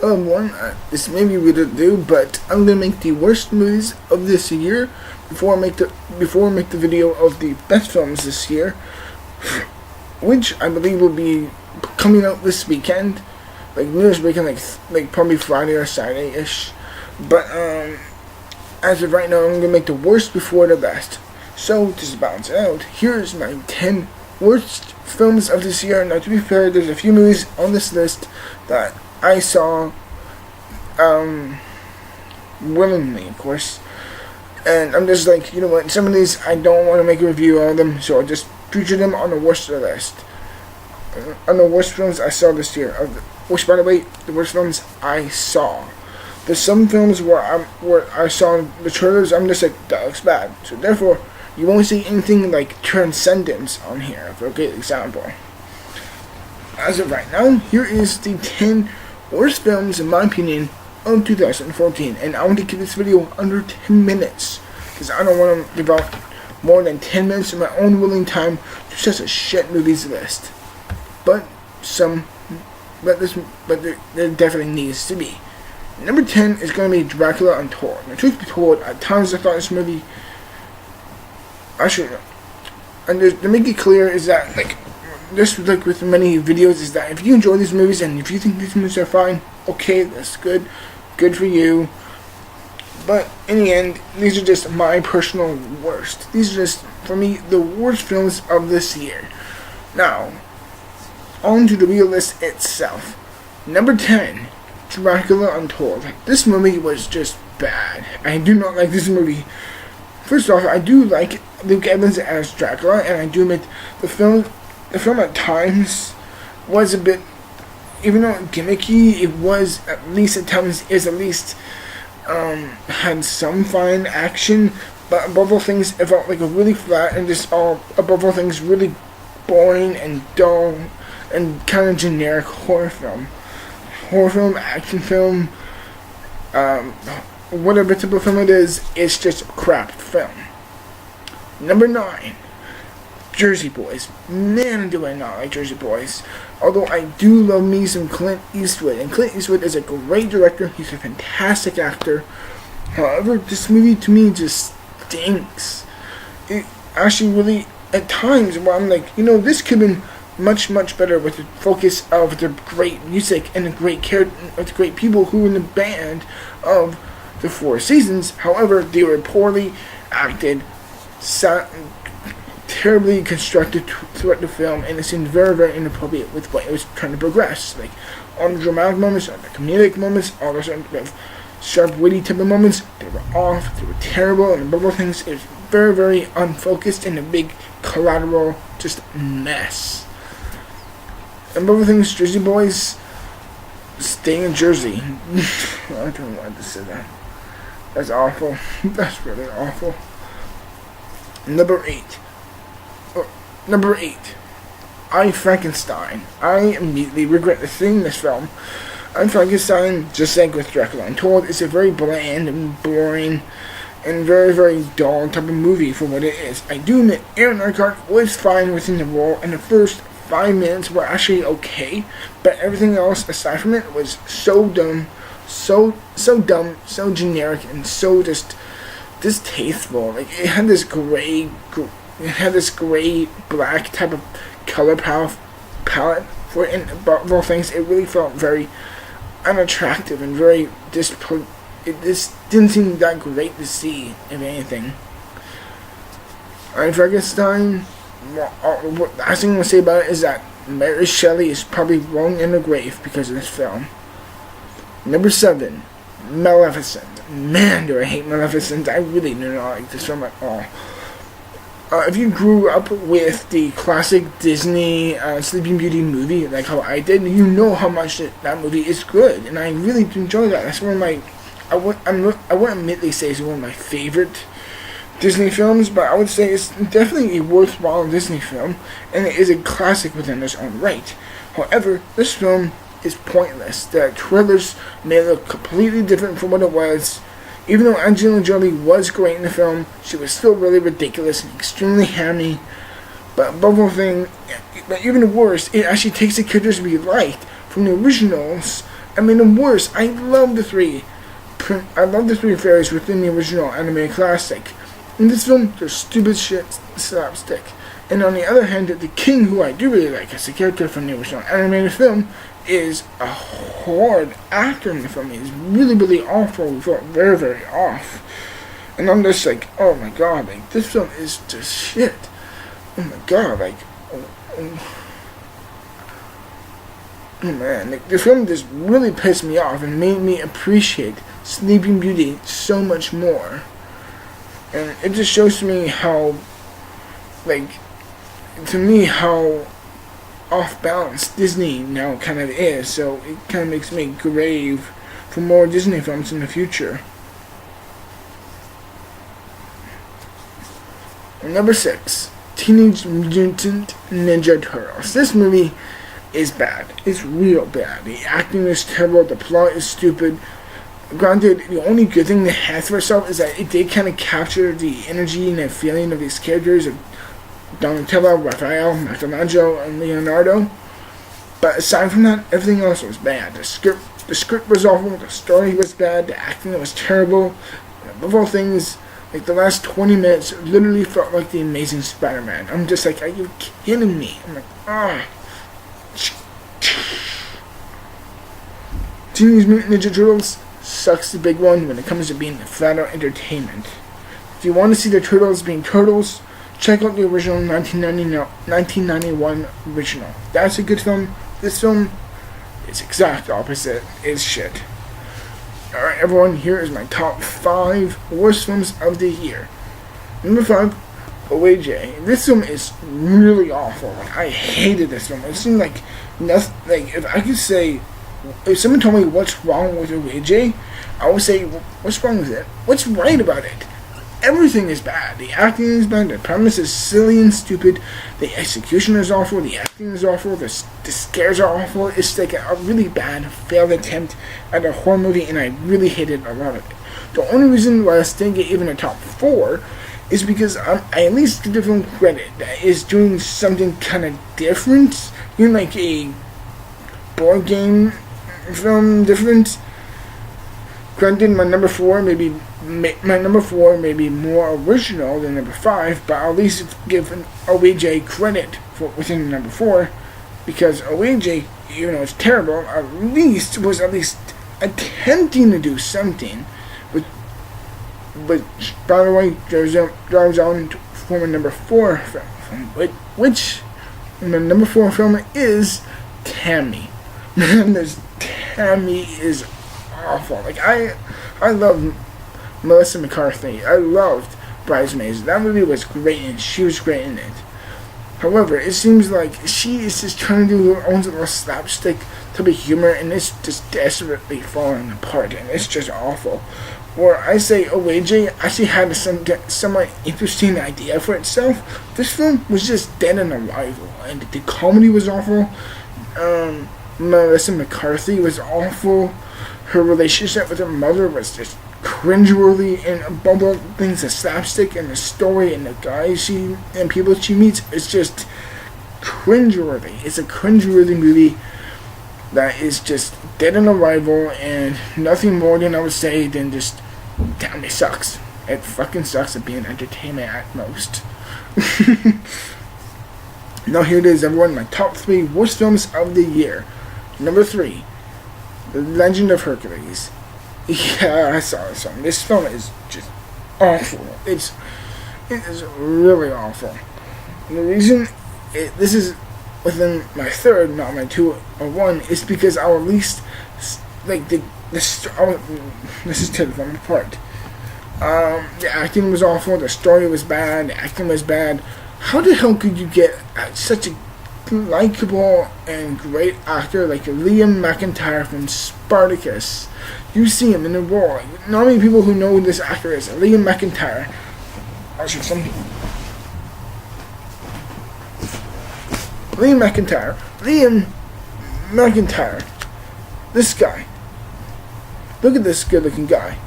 Hello everyone, this may be weird to do, but I'm gonna make the worst movies of this year before I make the video of the best films this year, which I believe will be coming out this weekend, like New Year's weekend, like probably Friday or Saturday-ish. But as of right now, I'm gonna make the worst before the best. So just to balance it out, here's my 10 worst films of this year. Now, to be fair, there's a few movies on this list that I saw willingly, of course, and I'm just like, you know what, some of these I don't want to make a review of them, so I'll just feature them on the worst list, on the worst films I saw this year, which, by the way, the worst films I saw. There's some films where I saw the trailers, I'm just like, that looks bad, so therefore you won't see anything like Transcendence on here, for a good example. As of right now, here is the 10 worst films, in my opinion, of 2014. And I want to keep this video under 10 minutes. Because I don't want to devote more than 10 minutes of my own willing time to such a shit movies list. But there definitely needs to be. Number 10 is going to be Dracula Untold. Now, truth be told, at times I thought this movie, and to make it clear is that, like, just like with many videos, is that if you enjoy these movies and if you think these movies are fine, okay, that's good for you. But in the end, these are just my personal worst. These are just, for me, the worst films of this year. Now, on to the real list itself. Number 10, Dracula Untold. This movie was just bad. I do not like this movie. First off, I do like Luke Evans as Dracula, and I do admit the film at times was a bit, even though gimmicky, it was at least at times had some fine action, but above all things, it felt like a really flat and just above all things really boring and dull and kind of generic horror film, action film, whatever type of film it is, it's just a crap film. Number 9. Jersey Boys. Man, do I not like Jersey Boys. Although I do love me some Clint Eastwood. And Clint Eastwood is a great director. He's a fantastic actor. However, this movie to me just stinks. It actually really, at times, where I'm like, you know, this could have been much, much better with the focus of the great music and the great people who were in the band of the Four Seasons. However, they were poorly acted, terribly constructed throughout the film, and it seemed very, very inappropriate with what it was trying to progress. Like, all the dramatic moments, all the comedic moments, all the sort of sharp, witty type of moments, they were off, they were terrible, and above all things, it was very, very unfocused and a big collateral just mess. And above all things, Jersey Boys, stay in Jersey. I don't know why I just said that. That's awful. That's really awful. Number 8, I, Frankenstein. I immediately regret seeing this film. I, Frankenstein, just like with Dracula Untold, is a very bland and boring and very, very dull type of movie for what it is. I do admit Aaron Eckhart was fine within the role, and the first 5 minutes were actually okay, but everything else aside from it was so dumb, so dumb, so generic, and so just distasteful. Like, it had this gray black type of color palette for it, and above all things, it really felt very unattractive and very it just didn't seem that great to see, if anything. Alright, Frankenstein, the last thing I'm going to say about it is that Mary Shelley is probably wrong in the grave because of this film. Number 7, Maleficent. Man, do I hate Maleficent. I really do not like this film at all. If you grew up with the classic Disney Sleeping Beauty movie, like how I did, you know how much that movie is good, and I really do enjoy that. That's one of my, I wouldn't admittedly say it's one of my favorite Disney films, but I would say it's definitely a worthwhile Disney film, and it is a classic within its own right. However, this film is pointless. The trailers may look completely different from what it was. Even though Angelina Jolie was great in the film, she was still really ridiculous and extremely hammy. But above all things, but even worse, it actually takes the characters we liked from the originals I mean, and worse, I love the three fairies within the original animated classic. In this film, they're stupid shit slapstick. And on the other hand, the king, who I do really like as a character from the original animated film, is a horrid actor in the film. He's really, really awful. We felt very, very off. And I'm just like, oh my god, like, this film is just shit. Oh my god, like, oh man, like, the film just really pissed me off and made me appreciate Sleeping Beauty so much more. And it just shows me how, like, to me, how off balance Disney now kind of is. So it kind of makes me grave for more Disney films in the future. Number 6, Teenage Mutant Ninja Turtles. This movie is bad. It's real bad. The acting is terrible. The plot is stupid. Granted, the only good thing it has for itself is that it did kind of capture the energy and the feeling of these characters of Donatello, Raphael, Michelangelo, and Leonardo. But aside from that, everything else was bad. The script was awful. The story was bad. The acting was terrible. And above all things, like, the last 20 minutes literally felt like The Amazing Spider-Man. I'm just like, are you kidding me? I'm like, ah. Teenage Mutant Ninja Turtles sucks the big one when it comes to being flat-out entertainment. If you want to see the Turtles being turtles, check out the original 1991 original. That's a good film. This film is exact opposite. It's shit. Alright, everyone, here is my top 5 worst films of the year. Number 5, OAJ. This film is really awful. Like, I hated this film. It seemed like nothing. Like, if I could say, if someone told me what's wrong with OAJ, I would say, what's wrong with it? What's right about it? Everything is bad. The acting is bad. The premise is silly and stupid. The execution is awful. The acting is awful. The scares are awful. It's like a really bad, failed attempt at a horror movie, and I really hated a lot of it. The only reason why I still get even a top 4 is because I at least give the film credit that is doing something kind of different. You know, like a board game film different. Granted, my number 4 may be more original than number 5, but at least it's given OAJ credit for within number 4, because OAJ, even though it's terrible, was at least attempting to do something. But by the way, drives on for my number 4 film, which my number 4 film is Tammy. Man, this Tammy is awful. Like, I love Melissa McCarthy. I loved Bridesmaids. That movie was great, and she was great in it. However, it seems like she is just trying to do her own little slapstick type of humor, and it's just desperately falling apart, and it's just awful. Or I say OAJ actually had a somewhat interesting idea for itself. This film was just dead on arrival, and the comedy was awful. Melissa McCarthy was awful. Her relationship with her mother was just cringeworthy, and above all things, the slapstick and the story and the guys and people she meets is just cringeworthy. It's a cringeworthy movie that is just dead on arrival, and nothing more than I would say than just, damn, it sucks. It fucking sucks at being entertainment at most. Now here it is, everyone, my top 3 worst films of the year. Number 3, The Legend of Hercules. Yeah, I saw this film. This film is just awful. It is really awful. And the reason this is within my 3rd, not my 2 or 1, is because I'll at least, like, this is taking apart. The acting was awful, the story was bad, the acting was bad. How the hell could you get such a likable and great actor like Liam McIntyre from Spartacus? You see him in the role. Not many people who know who this actor is. Liam McIntyre. Liam McIntyre. This guy. Look at this good-looking guy.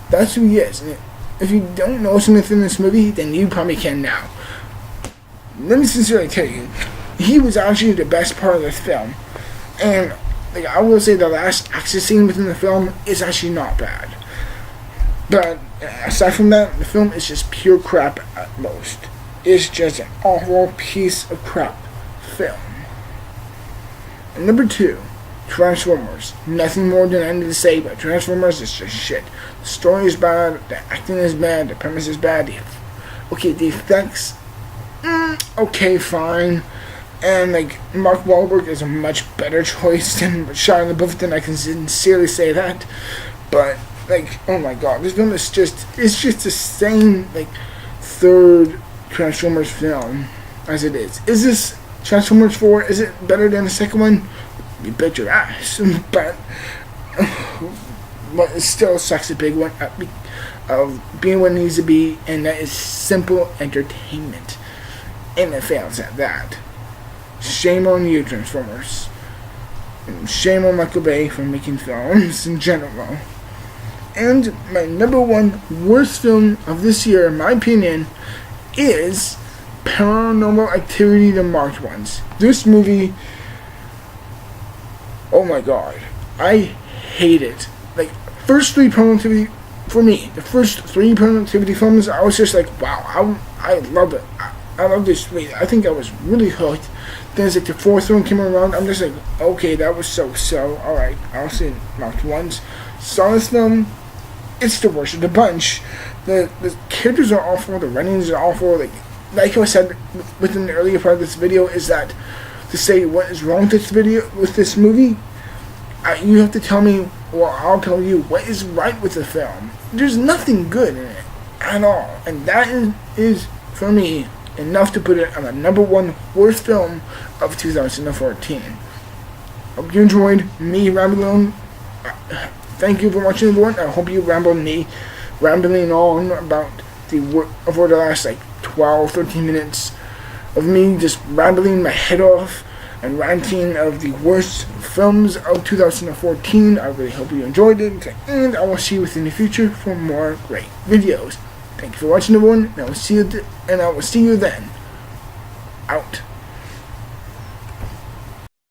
That's who he is. And if you don't know something in this movie, then you probably can now. Let me sincerely tell you, he was actually the best part of this film. And like, I will say the last action scene within the film is actually not bad. But aside from that, the film is just pure crap at most. It's just an awful piece of crap film. And number 2, Transformers. Nothing more than I need to say about Transformers. It's just shit. The story is bad, the acting is bad, the premise is bad. The effects, okay, fine. And like, Mark Wahlberg is a much better choice than Shia LaBeouf, and I can sincerely say that. But like, oh my god, this film is it's just the same like third Transformers film as it is. Is this Transformers 4? Is it better than the second one? You bet your ass. But it still sucks a big one of being what it needs to be, and that is simple entertainment, and it fails at that. Shame on you, Transformers. And shame on Michael Bay for making films in general. And my number 1 worst film of this year, in my opinion, is Paranormal Activity: The Marked Ones. This movie, oh my god, I hate it. Like, first 3 Paranormal Activity, for me, the first 3 Paranormal Activity films, I was just like, wow, I love it. I love this movie. I think I was really hooked. Then it's like the 4th one came around, I'm just like, okay, that was so, alright, I'll see Marked Ones. Saw this film, it's the worst of the bunch. The characters are awful, the writings are awful. Like I said within the earlier part of this video, is that to say what is wrong with this movie, you have to tell me, or I'll tell you what is right with the film. There's nothing good in it at all, and that is for me enough to put it on the number 1 worst film of 2014. Hope you enjoyed me rambling. Thank you for watching, everyone. I hope you rambling on about over the last 12-13 minutes of me just rambling my head off and ranting of the worst films of 2014. I really hope you enjoyed it, and I will see you within the future for more great videos. Thank you for watching, everyone, and I will see you then. Out.